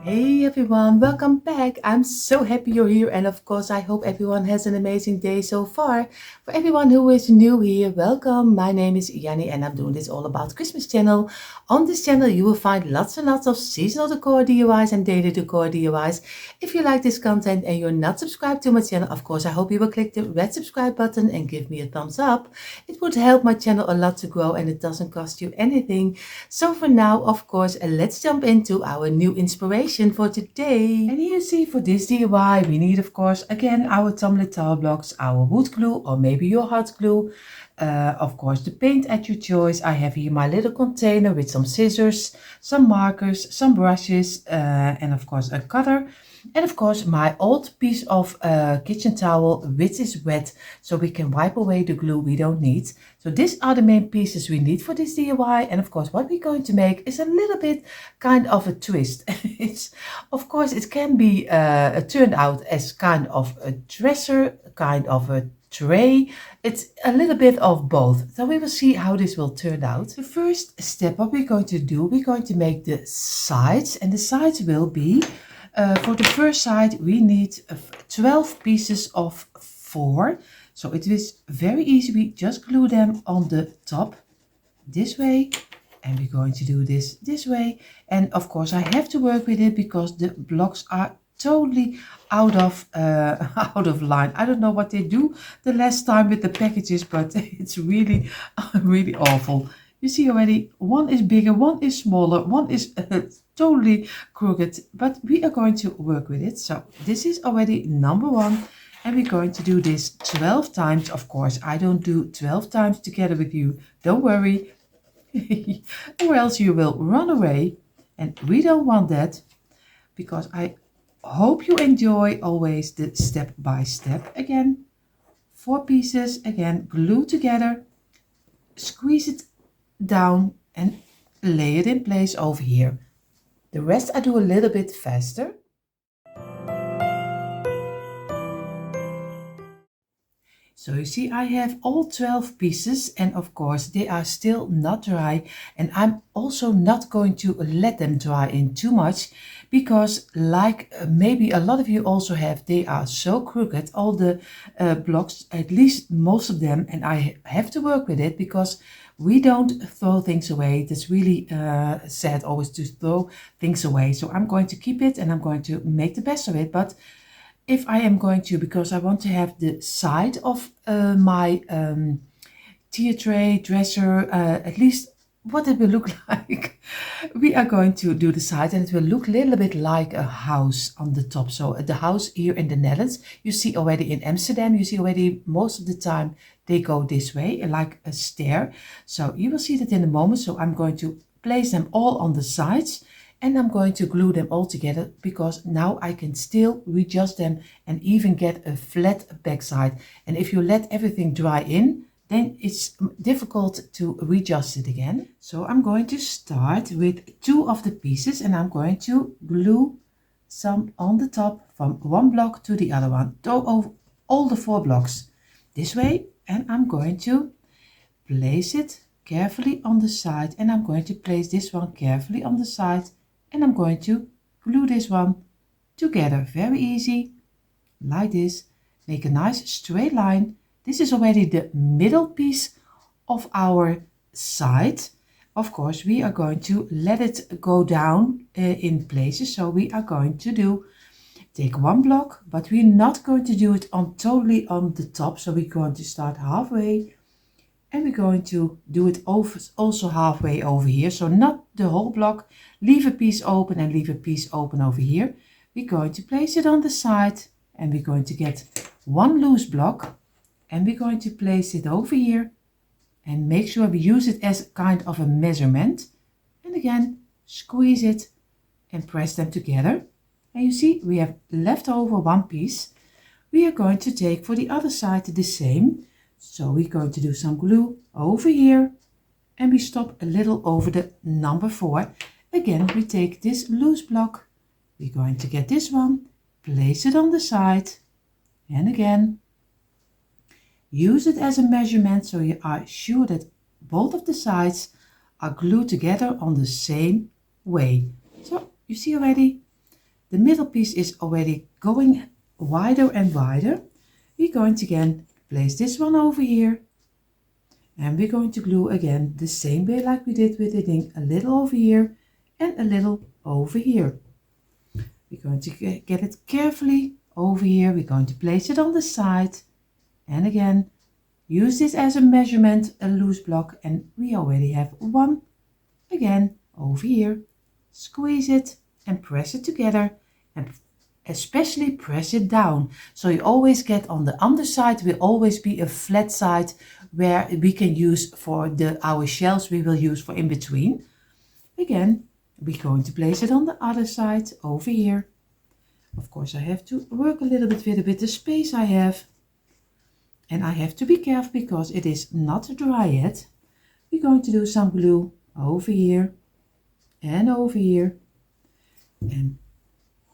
Hey everyone, welcome back. I'm so happy you're here, and of course I hope everyone has an amazing day so far. For everyone who is new here, welcome. My name is Janny and I'm doing this all about Christmas channel. On this channel you will find lots and lots of seasonal decor DIYs and daily decor DIYs. If you like this content and you're not subscribed to my channel, of course I hope you will click the red subscribe button and give me a thumbs up. It would help my channel a lot to grow and it doesn't cost you anything. So for now, of course, let's jump into our new inspiration for today. And here you see for this DIY we need of course again our tumbling tile blocks, our wood glue or maybe your hot glue, of course the paint at your choice. I have here my little container with some scissors, some markers, some brushes, and of course a cutter. And of course my old piece of kitchen towel which is wet, so we can wipe away the glue we don't need. So these are the main pieces we need for this DIY. And of course what we're going to make is a little bit kind of a twist. It's of course it can be turned out as kind of a dresser, kind of a tray. It's a little bit of both, so we will see how this will turn out. The first step what we're going to do, we're going to make the sides, and the sides will be for the first side we need 12 pieces of 4. So it is very easy, we just glue them on the top this way, and we're going to do this way. And of course I have to work with it because the blocks are totally out of line. I don't know what they do the last time with the packages, but it's really really awful. You see already, one is bigger, one is smaller, one is totally crooked, but we are going to work with it. So this is already number 1, and we're going to do this 12 times. Of course I don't do 12 times together with you, don't worry, or else you will run away, and we don't want that, because I hope you enjoy always the step by step. Again, 4 pieces, again glue together, squeeze it down and lay it in place over here. The rest I do a little bit faster. So you see I have all 12 pieces, and of course they are still not dry, and I'm also not going to let them dry in too much, because like maybe a lot of you also have, they are so crooked, all the blocks, at least most of them, and I have to work with it because we don't throw things away. It's really sad always to throw things away. So I'm going to keep it and I'm going to make the best of it. But if I am going to, because I want to have the side of my tier tray, dresser, at least what it will look like. We are going to do the side, and it will look a little bit like a house on the top. So the house here in the Netherlands, you see already in Amsterdam, you see already most of the time they go this way, like a stair. So you will see that in a moment. So I'm going to place them all on the sides, and I'm going to glue them all together, because now I can still readjust them and even get a flat backside. And if you let everything dry in, then it's difficult to readjust it again. So I'm going to start with 2 of the pieces, and I'm going to glue some on the top from one block to the other one, over all the 4 blocks this way. And I'm going to place it carefully on the side, and I'm going to place this one carefully on the side, and I'm going to glue this one together. Very easy, like this. Make a nice straight line. This is already the middle piece of our side. Of course we are going to let it go down in places. So we are going to take 1 block, but we're not going to do it totally on the top. So we're going to start halfway, and we're going to do it also halfway over here. So not the whole block, leave a piece open and leave a piece open over here. We're going to place it on the side, and we're going to get 1 loose block, and we're going to place it over here, and make sure we use it as kind of a measurement, and again squeeze it and press them together. And you see we have left over 1 piece. We are going to take for the other side the same. So we're going to do some glue over here, and we stop a little over the number 4. Again we take this loose block, we're going to get this one, place it on the side, and again use it as a measurement, so you are sure that both of the sides are glued together on the same way. So you see already the middle piece is already going wider and wider, we're going to again place this one over here, and we're going to glue again the same way like we did with the thing, a little over here and a little over here. We're going to get it carefully over here. We're going to place it on the side, and again use this as a measurement, a loose block, and we already have one again over here. Squeeze it and press it together, and especially press it down. So you always get on the underside will always be a flat side where we can use for our shells we will use for in between. Again, we're going to place it on the other side over here. Of course, I have to work a little bit with the space I have. And I have to be careful because it is not dry yet. We're going to do some glue over here and over here. And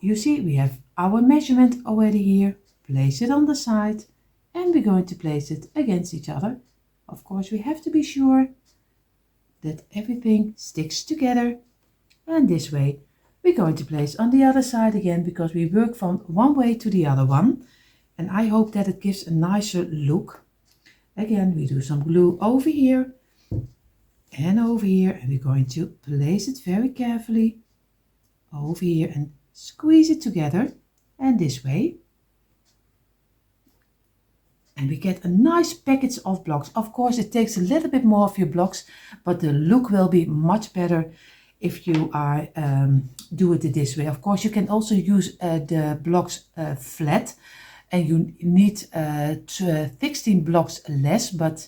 you see we have our measurement already here. Place it on the side and we're going to place it against each other. Of course, we have to be sure that everything sticks together. And this way we're going to place on the other side again because we work from one way to the other one. And I hope that it gives a nicer look. Again, we do some glue over here and over here, and we're going to place it very carefully over here and squeeze it together, and this way. And we get a nice package of blocks. Of course, it takes a little bit more of your blocks, but the look will be much better if you are do it this way. Of course, you can also use the blocks flat. And you need 16 blocks less, but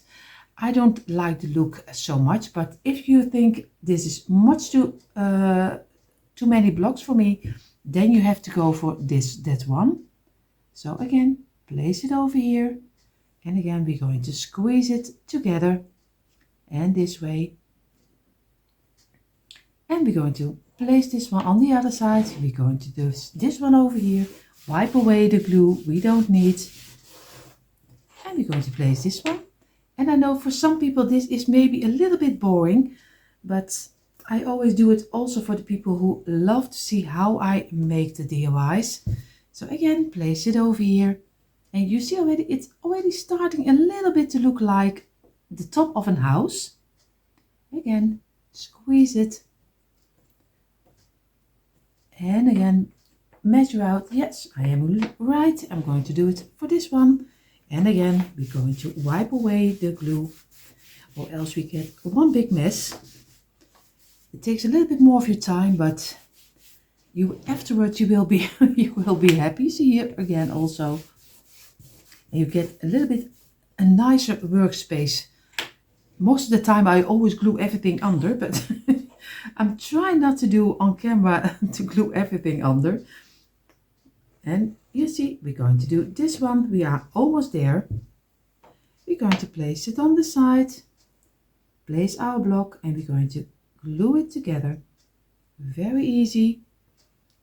I don't like the look so much. But if you think this is much too many blocks for me, then you have to go for that one. So again, place it over here. And again, we're going to squeeze it together. And this way. And we're going to place this one on the other side. We're going to do this one over here. Wipe away the glue we don't need. And we're going to place this one. And I know for some people this is maybe a little bit boring, but I always do it also for the people who love to see how I make the DIYs. So again, place it over here. And you see already, it's already starting a little bit to look like the top of a house. Again, squeeze it. And again, measure out. Yes, I am right. I'm going to do it for this one. And again, we're going to wipe away the glue, or else we get one big mess. It takes a little bit more of your time, but afterwards you will be happy. See here again also. And you get a little bit a nicer workspace. Most of the time I always glue everything under, but I'm trying not to do on camera to glue everything under. And you see, we're going to do this one. We are almost there. We're going to place it on the side, place our block, and we're going to glue it together. Very easy.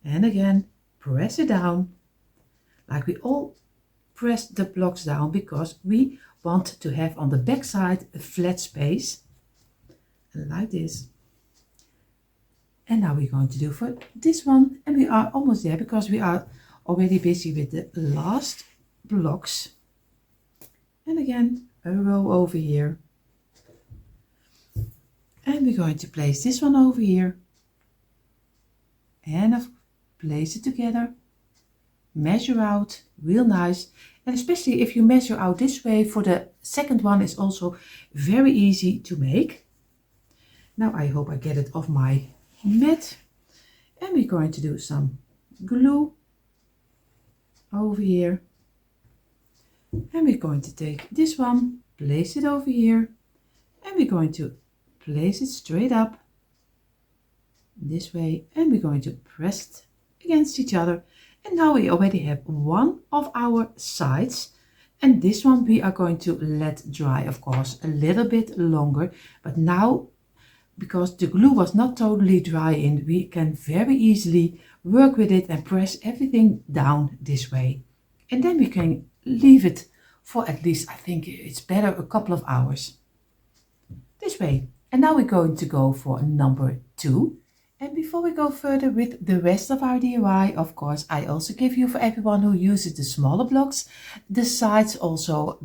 And again, press it down. Like we all press the blocks down because we want to have on the back side a flat space. Like this. And now we're going to do for this one. And we are almost there because we are already busy with the last blocks. And again, a row over here. And we're going to place this one over here. And place it together. Measure out, real nice. And especially if you measure out this way for the second one, is also very easy to make. Now I hope I get it off my mat. And we're going to do some glue over here, and we're going to take this one, place it over here, and we're going to place it straight up this way, and we're going to press it against each other. And now we already have one of our sides, and this one we are going to let dry, of course, a little bit longer. But now, because the glue was not totally dry in, we can very easily work with it and press everything down this way. And then we can leave it for at least, I think it's better, a couple of hours. This way. And now we're going to go for number 2. And before we go further with the rest of our DIY, of course, I also give you, for everyone who uses the smaller blocks, the sides also,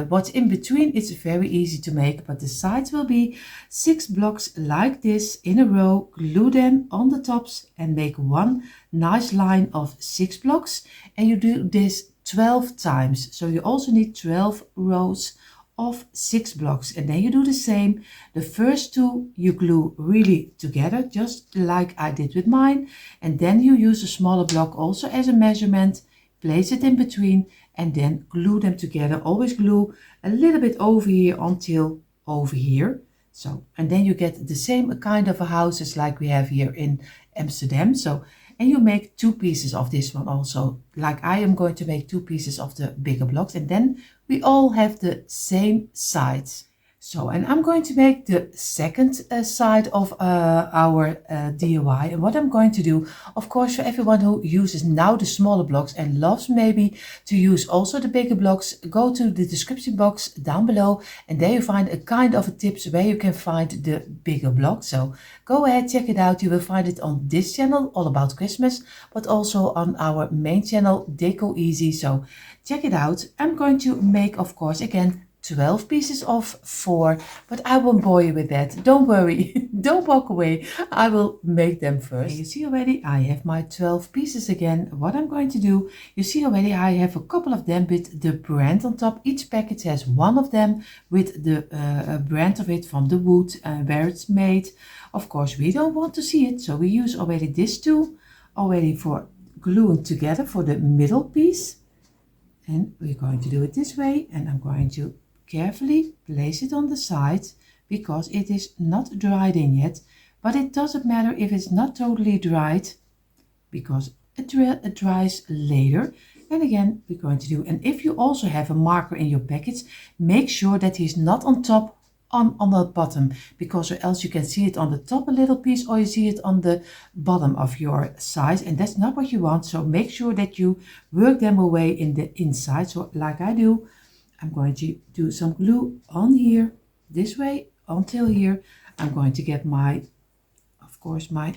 what's in between, it's very easy to make, but the sides will be 6 blocks like this in a row, glue them on the tops and make one nice line of 6 blocks. And you do this 12 times. So you also need 12 rows of 6 blocks, and then you do the same. The first 2 you glue really together, just like I did with mine, and then you use a smaller block also as a measurement, place it in between, and then glue them together. Always glue a little bit over here until over here. So, and then you get the same kind of a houses like we have here in Amsterdam. So, and you make 2 pieces of this one also, like I am going to make 2 pieces of the bigger blocks, and then we all have the same sides. So, and I'm going to make the second side of our DIY. And what I'm going to do, of course, for everyone who uses now the smaller blocks and loves maybe to use also the bigger blocks, go to the description box down below, and there you find a kind of a tips where you can find the bigger blocks. So go ahead, check it out. You will find it on this channel, all about Christmas, but also on our main channel, Deco Easy. So check it out. I'm going to make, of course, again, 12 pieces of 4, but I won't bore you with that. Don't worry, don't walk away. I will make them first. And you see already I have my 12 pieces again. What I'm going to do, you see already I have a couple of them with the brand on top. Each package has one of them with the brand of it from the wood where it's made. Of course, we don't want to see it, so we use already this tool already for gluing together for the middle piece. And we're going to do it this way, and I'm going to carefully place it on the sides because it is not dried in yet, but it doesn't matter if it's not totally dried because it dries later. And again, we're going to do, and if you also have a marker in your package, make sure that he's not on top, on the bottom, because or else you can see it on the top a little piece, or you see it on the bottom of your size, and that's not what you want. So make sure that you work them away in the inside. So like I do, I'm going to do some glue on here this way until here. I'm going to get my, of course, my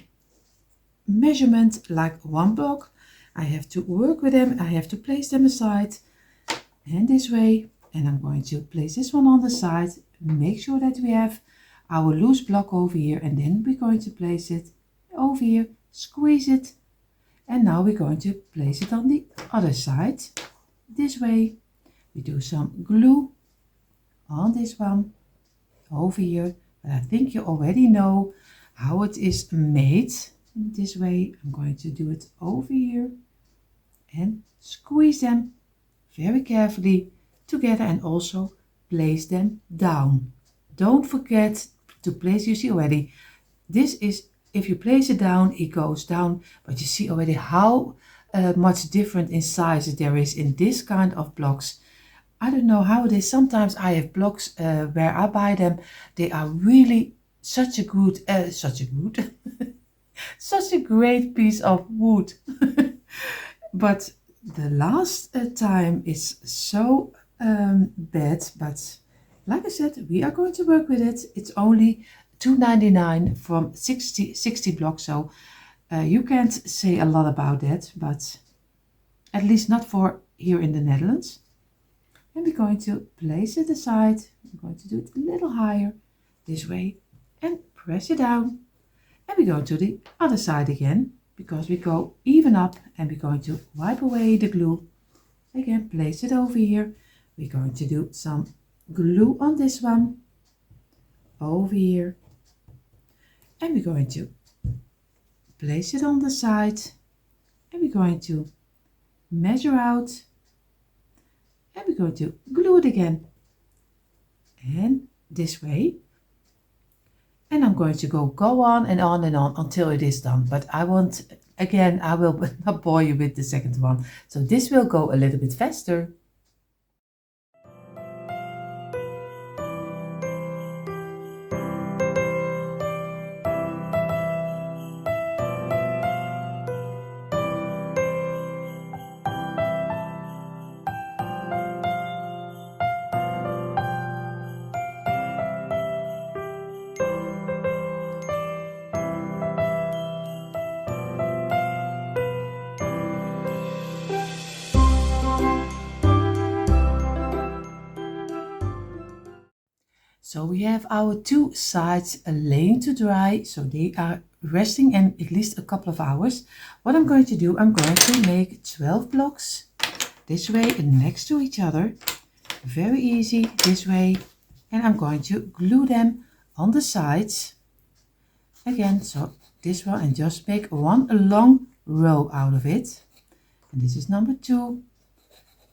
measurement like 1 block. I have to work with them, I have to place them aside and this way, and I'm going to place this one on the side. Make sure that we have our loose block over here, and then we're going to place it over here, squeeze it, and now we're going to place it on the other side this way. We do some glue on this one over here, but I think you already know how it is made. This way I'm going to do it over here and squeeze them very carefully together, and also place them down. Don't forget to place, you see already, this is, if you place it down, it goes down, but you see already how much different in sizes there is in this kind of blocks. I don't know how it is. Sometimes I have blocks where I buy them. They are really such a good, such a great piece of wood. But the last time is so bad. But like I said, we are going to work with it. It's only $2.99 from 60 blocks. So you can't say a lot about that, but at least not for here in the Netherlands. And we're going to place it aside. I'm going to do it a little higher this way and press it down. And we go to the other side again, because we go even up, and we're going to wipe away the glue. Again, place it over here. We're going to do some glue on this one over here. And we're going to place it on the side. And we're going to measure out. And we're going to glue it again. And this way. And I'm going to go on and on and on until it is done. But I won't, again, I will not bore you with the second one. So this will go a little bit faster. So we have our two sides laying to dry, so they are resting in at least a couple of hours. What I'm going to do, I'm going to make 12 blocks this way next to each other. Very easy this way. And I'm going to glue them on the sides. Again, so this one, and just make one long row out of it. And this is number 2,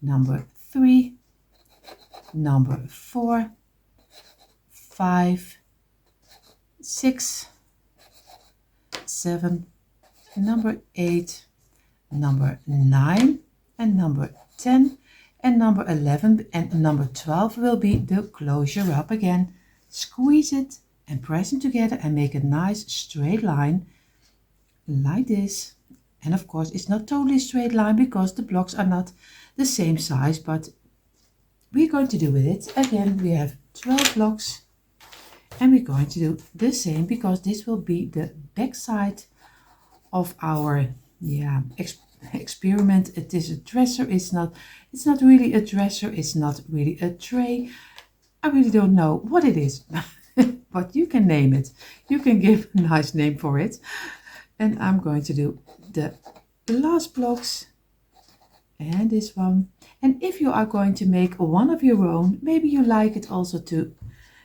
number 3, number 4, 5, 6, 7, number 8, number 9, and number 10, and number 11, and number 12 will be the closure up again. Squeeze it and press them together and make a nice straight line like this. And of course it's not totally straight line because the blocks are not the same size, but we're going to do with it. Again, we have 12 blocks and we're going to do the same because this will be the back side of our experiment. It is a dresser. It's not really a dresser. It's not really a tray. I really don't know what it is, but you can name it. You can give a nice name for it. And I'm going to do the last blocks and this one. And if you are going to make one of your own, maybe you like it also to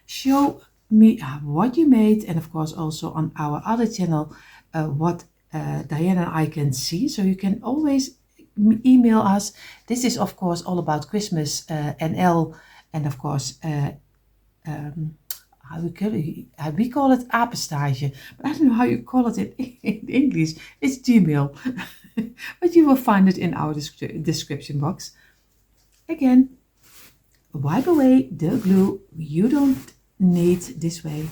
show me what you made, and of course also on our other channel what Diana and I can see. So you can always email us. This is of course all about Christmas NL, and of course we call it apenstaartje, but I don't know how you call it in English. It's Gmail, but you will find it in our description box. Again, wipe away the glue you don't need this way,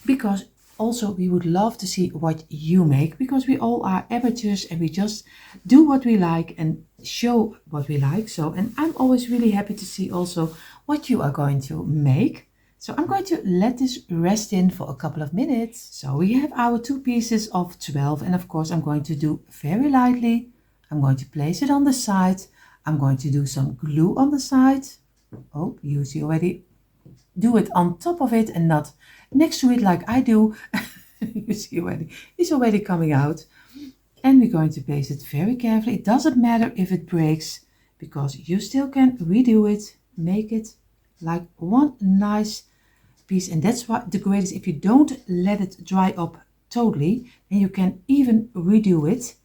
because also we would love to see what you make, because we all are amateurs and we just do what we like and show what we like. So, and I'm always really happy to see also what you are going to make. So I'm going to let this rest in for a couple of minutes. So we have our 2 pieces of 12, and of course I'm going to do very lightly. I'm going to place it on the side. I'm going to do some glue on the side. Oh, you see already. Do it on top of it and not next to it like I do. You see already, it's already coming out. And we're going to place it very carefully. It doesn't matter if it breaks, because you still can redo it, make it like one nice piece. And that's what the greatest, if you don't let it dry up totally, then you can even redo it.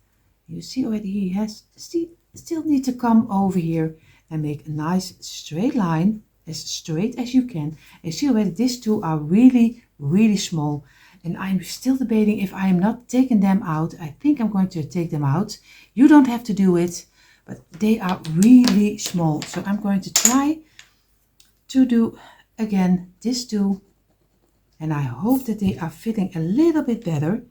You see already he has still need to come over here and make a nice straight line, as straight as you can. You see already these two are really small, and I'm still debating if I am not taking them out. I think I'm going to take them out. You don't have to do it, but they are really small. So I'm going to try to do again these two, and I hope that they are fitting a little bit better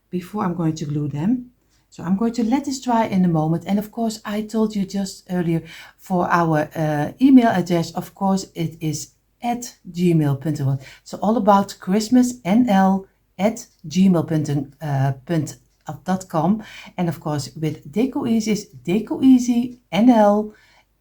before I'm going to glue them. So I'm going to let this dry in a moment. And of course, I told you just earlier for our email address, of course, it is at gmail.com. So all about Christmas NL at gmail.com. And of course, with Deco Easy is decoeasynl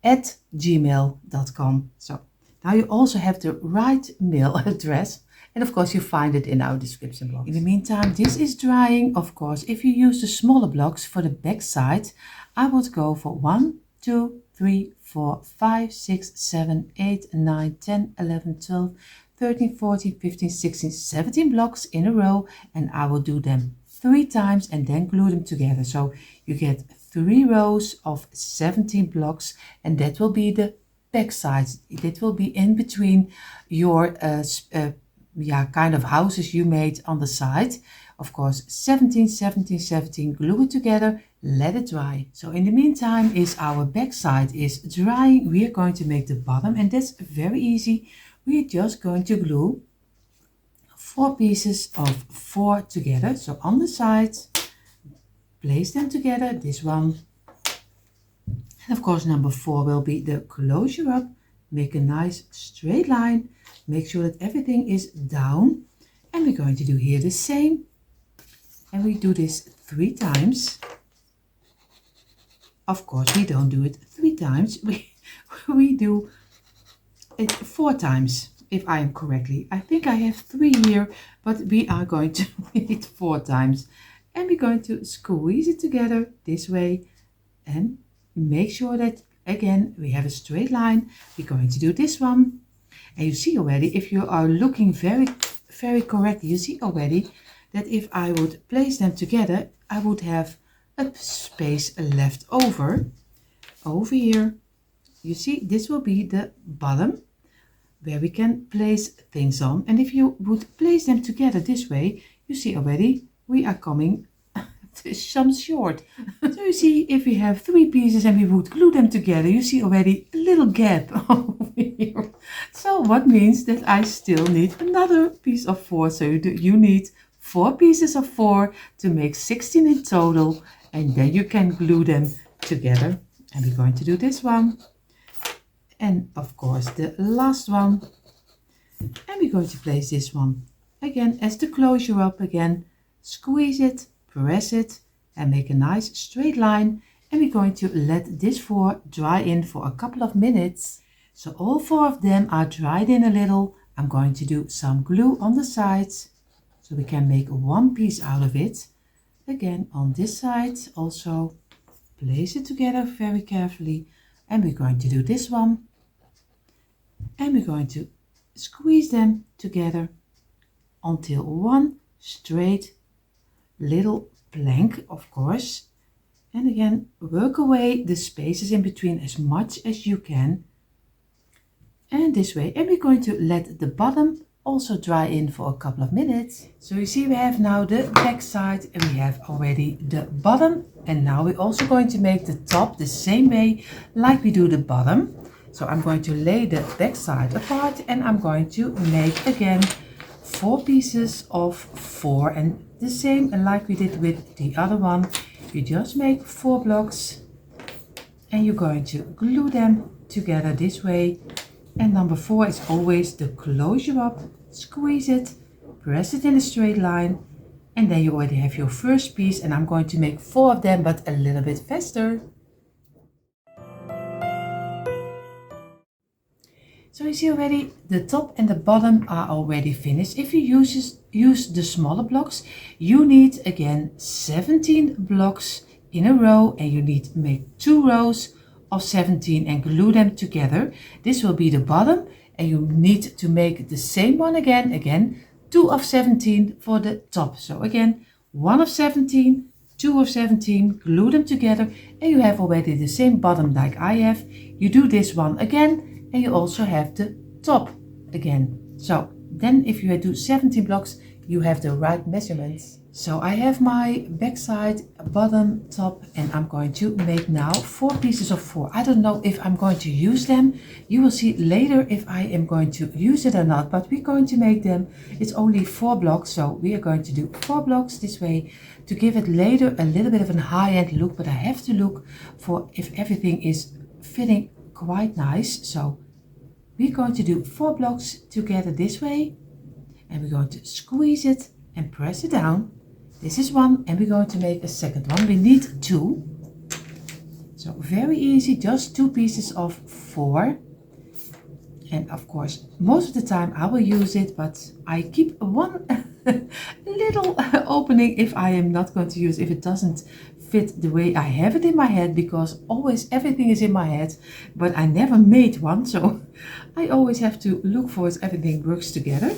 at gmail.com. So now you also have the right mail address. And of course you find it in our description box. In the meantime, this is drying. Of course, if you use the smaller blocks for the back side, I would go for 1, 2, 3, 4, 5, 6, 7, 8, 9, 10, 11, 12, 13, 14, 15, 16, 17 blocks in a row. And I will do them 3 times and then glue them together. So you get 3 rows of 17 blocks, and that will be the back sides. It will be in between your kind of houses you made on the side. Of course, 17, 17, 17, glue it together, let it dry. So in the meantime, is our back side is drying. We are going to make the bottom, and that's very easy. We are just going to glue 4 pieces of 4 together. So on the sides, place them together, this one. And of course, number 4 will be the closure up. Make a nice straight line. Make sure that everything is down. And we're going to do here the same. And we do this 3 times. Of course, we don't do it 3 times. We do it 4 times. if I am correctly. I think I have 3 here, but we are going to read 4 times. And we're going to squeeze it together this way and make sure that again we have a straight line. We're going to do this one. And you see already, if you are looking very correctly, you see already that if I would place them together, I would have a space left over here. You see, this will be the bottom where we can place things on. And if you would place them together this way, you see already we are coming some short. So you see, if we have 3 pieces and we would glue them together, you see already a little gap over here. So what means that I still need another piece of 4. So you need 4 pieces of 4 to make 16 in total, and then you can glue them together. And we're going to do this one, and of course the last one, and we're going to place this one again as the closure up again. Squeeze it, press it, and make a nice straight line. And we're going to let this 4 dry in for a couple of minutes. So all 4 of them are dried in a little. I'm going to do some glue on the sides so we can make one piece out of it. Again on this side also place it together very carefully, and we're going to do this one, and we're going to squeeze them together until one straight little plank, of course. And again, work away the spaces in between as much as you can, and this way. And we're going to let the bottom also dry in for a couple of minutes. So you see, we have now the back side and we have already the bottom, and now we're also going to make the top the same way like we do the bottom. So I'm going to lay the back side apart, and I'm going to make again 4 pieces of 4, and the same like we did with the other one. You just make 4 blocks and you're going to glue them together this way. And number 4 is always the closure up. Squeeze it, press it in a straight line, and then you already have your first piece. And I'm going to make 4 of them, but a little bit faster. So you see already the top and the bottom are already finished. If you use the smaller blocks, you need again 17 blocks in a row, and you need to make 2 rows of 17 and glue them together. This will be the bottom, and you need to make the same one again 2 of 17 for the top. So again 1 of 17, 2 of 17, glue them together, and you have already the same bottom like I have. You do this one again, and you also have the top again. So then if you do 17 blocks, you have the right measurements. So I have my backside, bottom, top, and I'm going to make now 4 pieces of 4. I don't know if I'm going to use them. You will see later if I am going to use it or not, but we're going to make them. It's only 4 blocks, so we are going to do 4 blocks this way to give it later a little bit of a high-end look, but I have to look for if everything is fitting quite nice. So we're going to do 4 blocks together this way, and we're going to squeeze it and press it down. This is 1, and we're going to make a second one. We need 2. So very easy, just 2 pieces of 4. And of course, most of the time I will use it, but I keep one little opening if I am not going to use, if it doesn't fit the way I have it in my head, because always everything is in my head, but I never made one, so I always have to look for it, everything works together.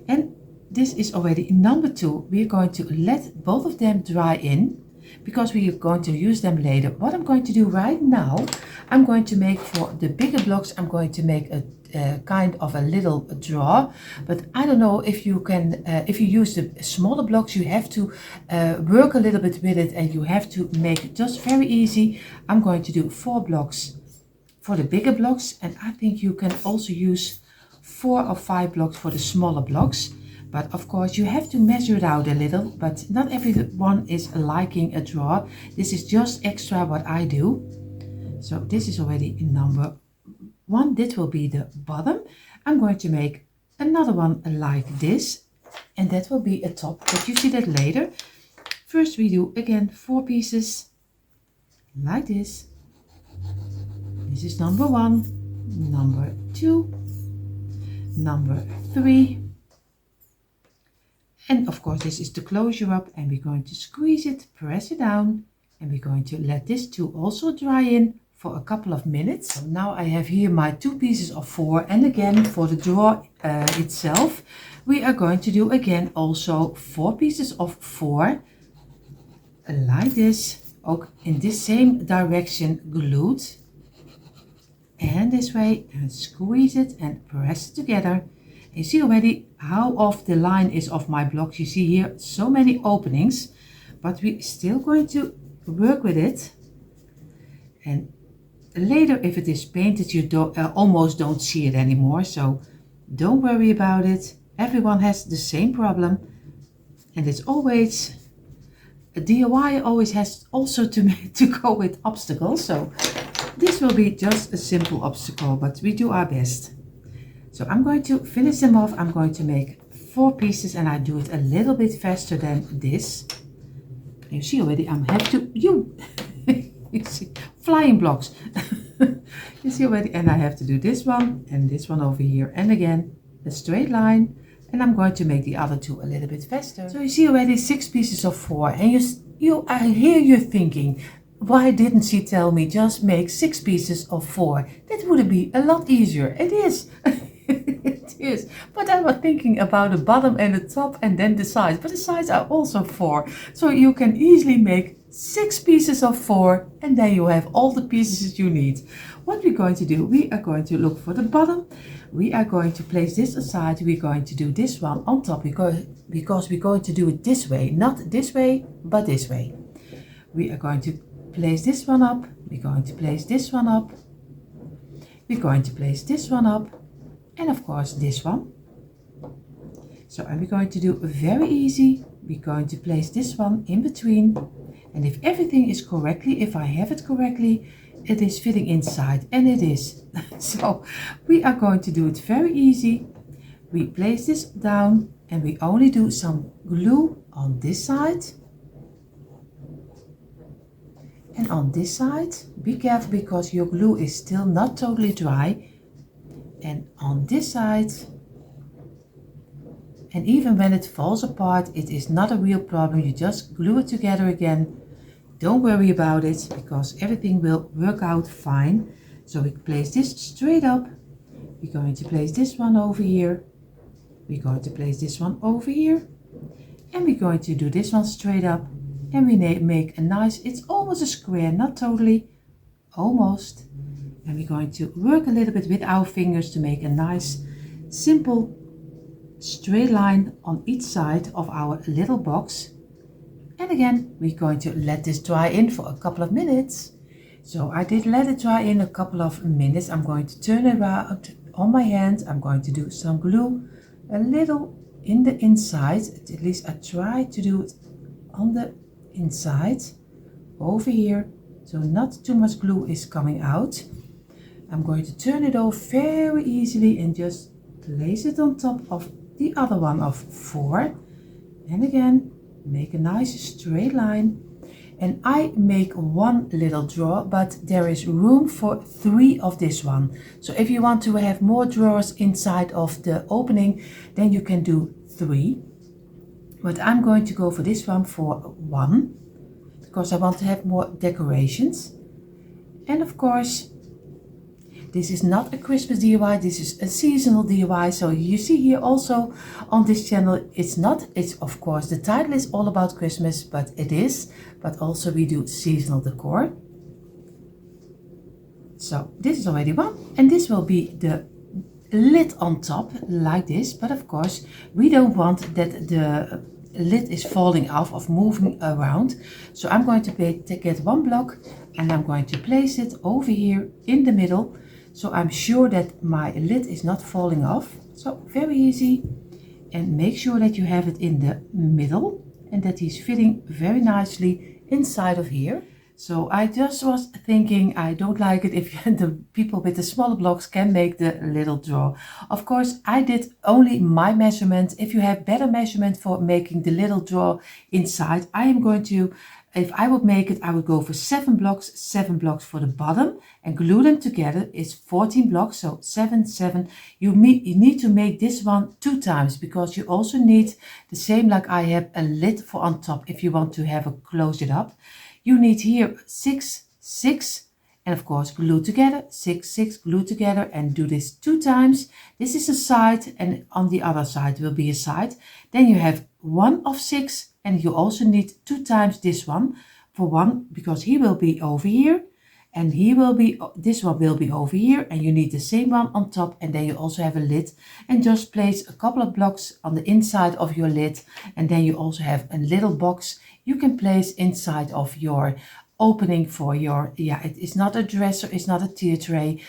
And this is already number 2. We are going to let both of them dry in because we are going to use them later. What I'm going to do right now, I'm going to make for the bigger blocks, I'm going to make a kind of a little drawer, but I don't know if you can, if you use the smaller blocks, you have to work a little bit with it, and you have to make it just very easy. I'm going to do 4 blocks for the bigger blocks, and I think you can also use 4 or 5 blocks for the smaller blocks. But of course you have to measure it out a little, but not everyone is liking a drawer. This is just extra what I do. So this is already number 1. This will be the bottom. I'm going to make another one like this, and that will be a top, but you see that later. First we do again 4 pieces like this. This is number 1. number 2, number 3. And of course this is the closure up, and we're going to squeeze it, press it down, and we're going to let this 2 also dry in for a couple of minutes. So now I have here my 2 pieces of 4, and again for the drawer itself we are going to do again also 4 pieces of 4 like this, ook in this same direction glued, and this way, and squeeze it and press it together. You see already how off the line is of my blocks. You see here so many openings, but we're still going to work with it. And later, if it is painted, you almost don't see it anymore. So don't worry about it. Everyone has the same problem, and it's always a DIY always has also to go with obstacles. So this will be just a simple obstacle, but we do our best. So I'm going to finish them off. I'm going to make 4 pieces, and I do it a little bit faster than this. You see already, I have to, you see, flying blocks. You see already, and I have to do this one and this one over here, and again a straight line, and I'm going to make the other 2 a little bit faster. So you see already 6 pieces of 4, and I hear you thinking, why didn't she tell me just make 6 pieces of 4? That would be a lot easier. It is. It is. But I was thinking about the bottom and the top and then the sides. But the sides are also 4. So you can easily make 6 pieces of 4, and then you have all the pieces you need. What we're going to do, we are going to look for the bottom. We are going to place this aside. We're going to do this one on top because we're going to do it this way. Not this way, but this way. We are going to place this one up, we're going to place this one up, we're going to place this one up, and of course this one. So and we're going to do very easy, we're going to place this one in between, and if everything is correctly, if I have it correctly, it is fitting inside, and it is. So we are going to do it very easy. We place this down, and we only do some glue on this side. And on this side, be careful because your glue is still not totally dry. And on this side, and even when it falls apart, it is not a real problem. You just glue it together again. Don't worry about it because everything will work out fine. So we place this straight up. We're going to place this one over here. We're going to place this one over here. And we're going to do this one straight up. And we make a nice, it's almost a square, not totally, almost. And we're going to work a little bit with our fingers to make a nice, simple, straight line on each side of our little box. And again, we're going to let this dry in for a couple of minutes. So I did let it dry in a couple of minutes. I'm going to turn it around on my hand. I'm going to do some glue, a little in the inside. At least I try to do it on the inside over here, so not too much glue is coming out. I'm going to turn it over very easily and just place it on top of the other one of 4, and again make a nice straight line. And I make 1 little drawer, but there is room for 3 of this one. So if you want to have more drawers inside of the opening, then you can do 3. But I'm going to go for this one for 1 because I want to have more decorations. And of course, this is not a Christmas DIY, this is a seasonal DIY. So you see here also on this channel, it's of course the title is all about Christmas, but it is, but also we do seasonal decor. So this is already 1, and this will be the lid on top like this, but of course we don't want that the lid is falling off of moving around. So I'm going to get 1 block and I'm going to place it over here in the middle, so I'm sure that my lid is not falling off. So very easy, and make sure that you have it in the middle and that he's fitting very nicely inside of here. So I just was thinking, I don't like it if the people with the smaller blocks can make the little drawer. Of course, I did only my measurement. If you have better measurement for making the little drawer inside, I am going to, if I would make it, I would go for 7 blocks for the bottom, and glue them together is 14 blocks, so 7, 7. You need to make this one 2 times, because you also need the same like I have a lid for on top if you want to have a close it up. You need here 6, 6, and of course glue together, 6, 6, glue together, and do this 2 times. This is a side, and on the other side will be a side. Then you have 1 of 6, and you also need 2 times this one for 1, because he will be over here, and he will be, this one will be over here, and you need the same one on top, and then you also have a lid, and just place a couple of blocks on the inside of your lid, and then you also have a little box you can place inside of your opening for your, yeah, it is not a dresser, it's not a tier tray.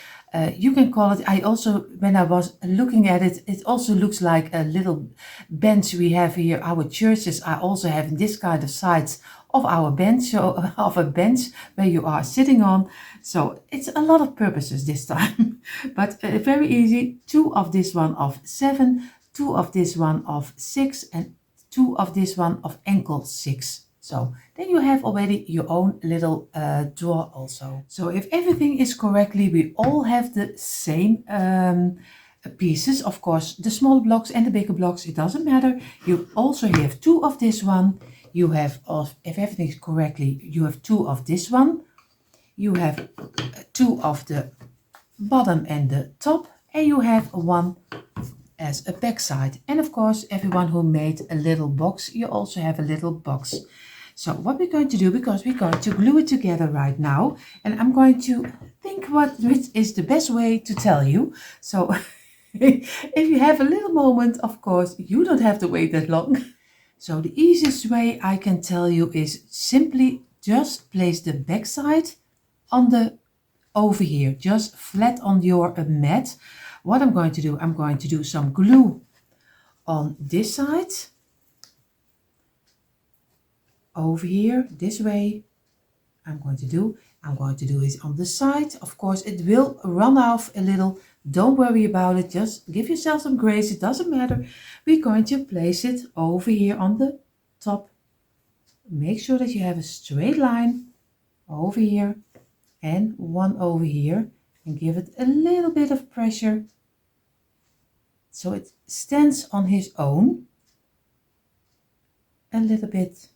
You can call it, I also, when I was looking at it, it also looks like a little bench we have here. Our churches are also having this kind of sides of our bench, so of a bench where you are sitting on. So it's a lot of purposes this time, but very easy. 2 of this one of 7, 2 of this one of 6, and 2 of this one of ankle 6. So then you have already your own little drawer also. So if everything is correctly, we all have the same pieces. Of course, the small blocks and the bigger blocks, it doesn't matter. You also have 2 of this one. You have, if everything is correctly, you have 2 of this one. You have 2 of the bottom and the top. And you have 1 as a back side. And of course, everyone who made a little box, you also have a little box. So what we're going to do, because we're going to glue it together right now, and I'm going to think which is the best way to tell you. So if you have a little moment, of course, you don't have to wait that long. So the easiest way I can tell you is simply just place the back side on the over here, just flat on your mat. What I'm going to do, I'm going to do some glue on this side. Over here, this way, I'm going to do it on the side. Of course, it will run off a little. Don't worry about it. Just give yourself some grace. It doesn't matter. We're going to place it over here on the top. Make sure that you have a straight line over here and one over here, and give it a little bit of pressure so it stands on his own. A little bit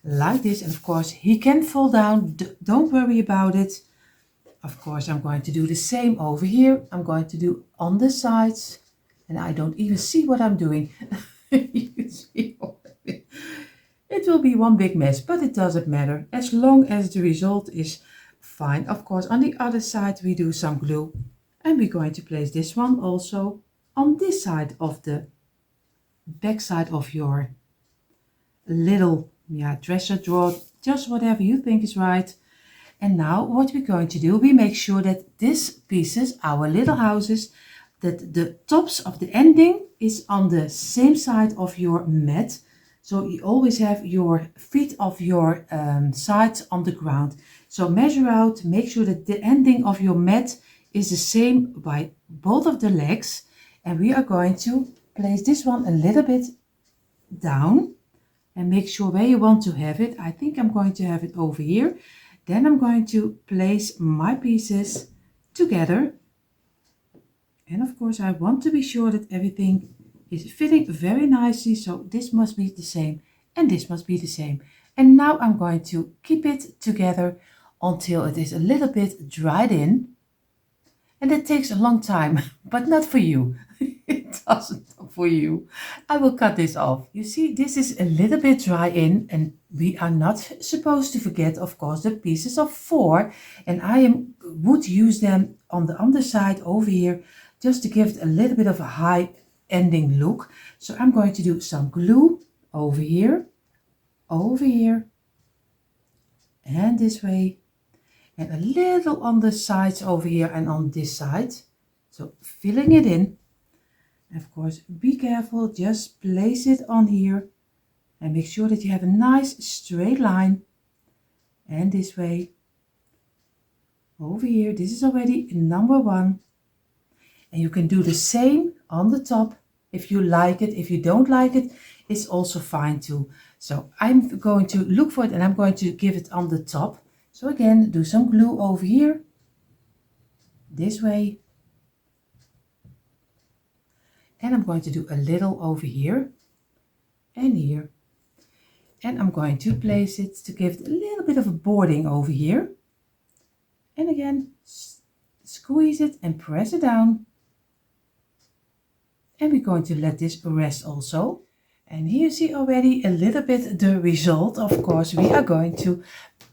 like this, and of course he can fall down. Don't worry about it. Of course, I'm going to do the same over here. I'm going to do on the sides, and I don't even see what I'm doing. You can see it will be one big mess, but it doesn't matter as long as the result is fine. Of course, on the other side we do some glue, and we're going to place this one also on this side of the back side of your little dresser drawer, just whatever you think is right. And now what we're going to do, we make sure that these pieces, our little houses, that the tops of the ending is on the same side of your mat. So you always have your feet of your sides on the ground. So measure out, make sure that the ending of your mat is the same by both of the legs. And we are going to place this one a little bit down and make sure where you want to have it. I think I'm going to have it over here. Then I'm going to place my pieces together. And of course, I want to be sure that everything is fitting very nicely. So this must be the same and this must be the same. And now I'm going to keep it together until it is a little bit dried in. And that takes a long time, but not for you. It doesn't for you. I will cut this off. You see, this is a little bit dry in, and we are not supposed to forget, of course, the pieces of 4. And I would use them on the underside over here, just to give it a little bit of a high ending look. So I'm going to do some glue over here, and this way. And a little on the sides over here and on this side. So filling it in. And of course, be careful, just place it on here. And make sure that you have a nice straight line. And this way. over here. This is already number 1. And you can do the same on the top if you like it. If you don't like it, it's also fine too. So I'm going to look for it and I'm going to give it on the top. So again, do some glue over here, this way. And I'm going to do a little over here and here. And I'm going to place it to give it a little bit of a boarding over here. And again, squeeze it and press it down. And we're going to let this rest also. And here you see already a little bit the result. Of course, we are going to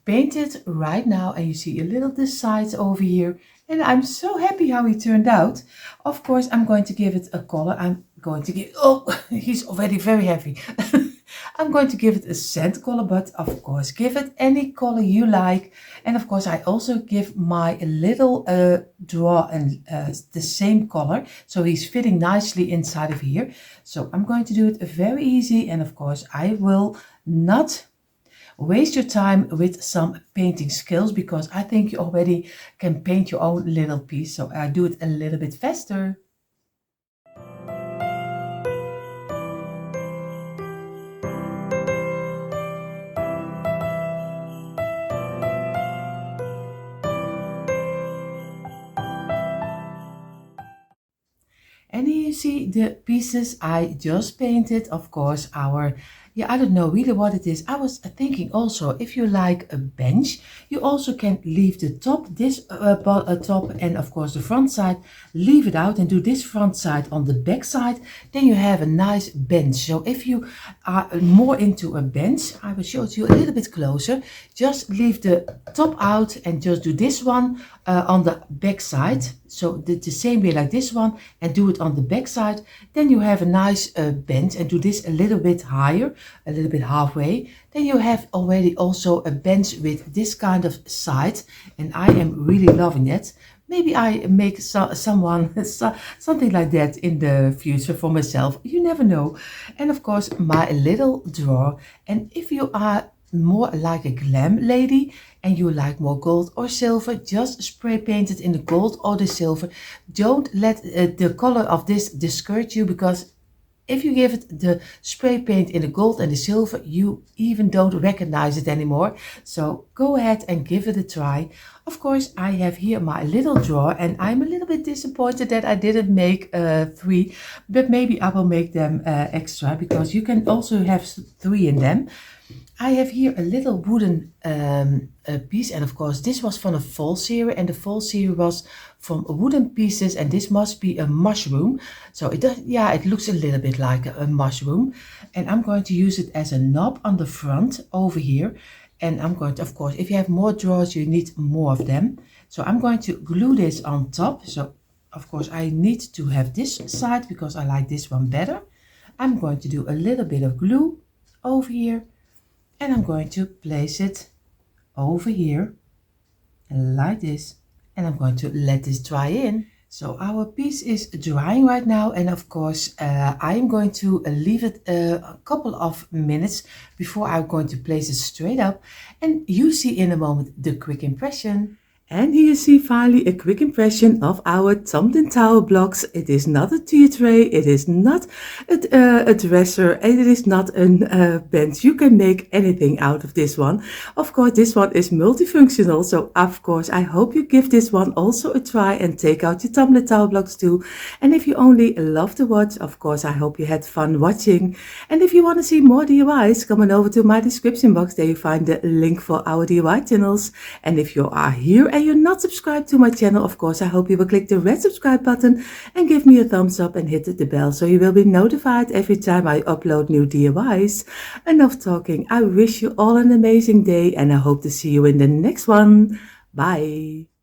paint it right now. And you see a little the sides over here. And I'm so happy how he turned out. Of course, I'm going to give it a color. I'm going to give, oh, he's already very heavy. I'm going to give it a sand color, but of course, give it any color you like. And of course, I also give my little drawer and the same color. So he's fitting nicely inside of here. So I'm going to do it very easy. And of course, I will not waste your time with some painting skills because I think you already can paint your own little piece. So I do it a little bit faster. And here you see the pieces I just painted. Of course, I don't know really what it is. I was thinking also, if you like a bench, you also can leave the top, this top, and of course the front side, leave it out and do this front side on the back side. Then you have a nice bench. So if you are more into a bench, I will show it you a little bit closer. Just leave the top out and just do this one on the back side. So the same way like this one, and do it on the back side. Then you have a nice bench and do this a little bit higher, a little bit halfway. Then you have already also a bench with this kind of side, and I am really loving it. Maybe I make something like that in the future for myself. You never know. And of course, my little drawer. And if you are more like a glam lady and you like more gold or silver, just spray paint it in the gold or the silver. Don't let the color of this discourage you, because if you give it the spray paint in the gold and the silver, you even don't recognize it anymore. So go ahead and give it a try. Of course, I have here my little drawer, and I'm a little bit disappointed that I didn't make 3, but maybe I will make them extra, because you can also have 3 in them. I have here a little wooden piece, and of course this was from a fall series, and the fall series was from wooden pieces, and this must be a mushroom. So it does, yeah, it looks a little bit like a mushroom, and I'm going to use it as a knob on the front over here. And I'm going to, of course, if you have more drawers, you need more of them. So I'm going to glue this on top. So of course I need to have this side because I like this one better. I'm going to do a little bit of glue over here. And I'm going to place it over here like this, and I'm going to let this dry in. So our piece is drying right now, and of course I am going to leave it a couple of minutes before I'm going to place it straight up, and you see in a moment the quick impression. And here you see finally a quick impression of our tumbling towel blocks. It is not a tea tray, it is not a dresser, and it is not a bench. You can make anything out of this one. Of course, this one is multifunctional, so of course I hope you give this one also a try and take out your tumbling towel blocks too. And if you only love to watch, of course I hope you had fun watching. And if you want to see more DIYs, come on over to my description box. There you find the link for our DIY channels. And if you are here and you're not subscribed to my channel, of course I hope you will click the red subscribe button and give me a thumbs up and hit the bell so you will be notified every time I upload new DIYs. Enough talking. I wish you all an amazing day, and I hope to see you in the next one. Bye.